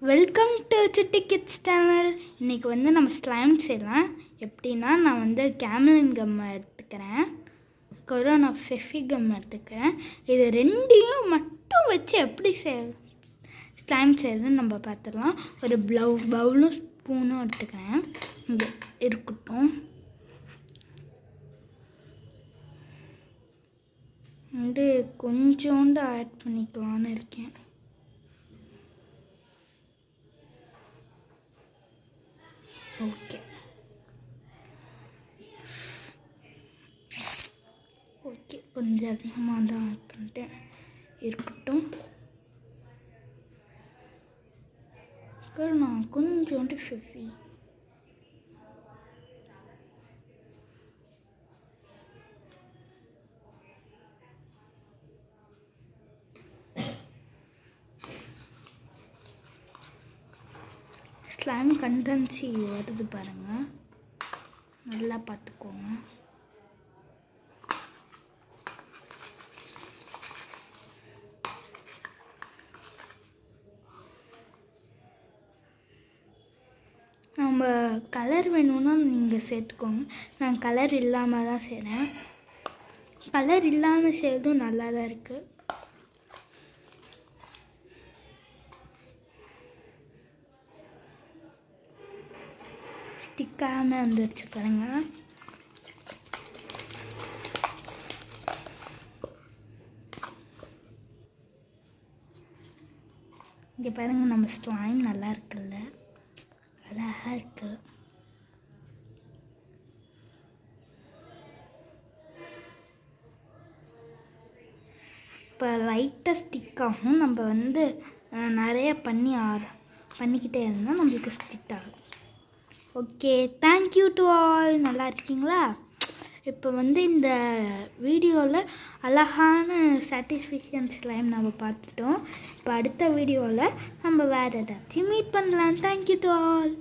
Welcome to city kids channel. இன்றைக்கி வந்து நம்ம ஸ்லைம் செய்யலாம். எப்படின்னா நான் வந்து கேம்லின் கம் எடுத்துக்கிறேன், அதுக்கப்புறம் நான் ஃபெஃபி கம் எடுத்துக்கிறேன். இது ரெண்டையும் மட்டும் வச்சு எப்படி ஸ்லைம் செய்யறதுன்னு நம்ம பார்த்துடலாம். ஒரு பவுலும் ஸ்பூனும் எடுத்துக்கிறேன், இங்கே இருக்கட்டும். வந்து கொஞ்சோண்டு ஆட் பண்ணிக்கலான்னு இருக்கேன். ஓகே கொஞ்சம் அதிகமாக தான் ஆட் பண்ணிட்டேன், இருக்கட்டும். நான் கொஞ்சோண்டு ஃபெஃபி, ஸ்லைம் கண்டென்சி வருது பாருங்கள், நல்லா பார்த்துக்கோங்க. நம்ம கலர் வேணும்னா நீங்கள் சேர்த்துக்கோங்க. நான் கலர் இல்லாமல் தான் செய்கிறேன். கலர் இல்லாமல் செய்கிறதும் நல்லா தான் இருக்குது. ஸ்டிக்காமல் வந்துடுச்சு பாருங்கள். இங்கே பாருங்கள், நம்ம ஸ்லைம் நல்லா இருக்குல்ல, அழகாக இருக்குது. இப்போ லைட்டாக ஸ்டிக் ஆகும். நம்ம வந்து நிறைய பண்ணிக்கிட்டே இருந்தால் நம்மளுக்கு ஸ்டிக் ஆகும். Okay, thank you to all. நல்லா இருக்கீங்களா? இப்போ வந்து இந்த வீடியோவில் அழகான சாட்டிஸ்ஃபேக்ஷன் ஸ்லைம் நம்ம பார்த்துட்டோம். இப்போ அடுத்த வீடியோவில் நம்ம வேறு ஏதாச்சும் மீட் பண்ணலாம். Thank you to all.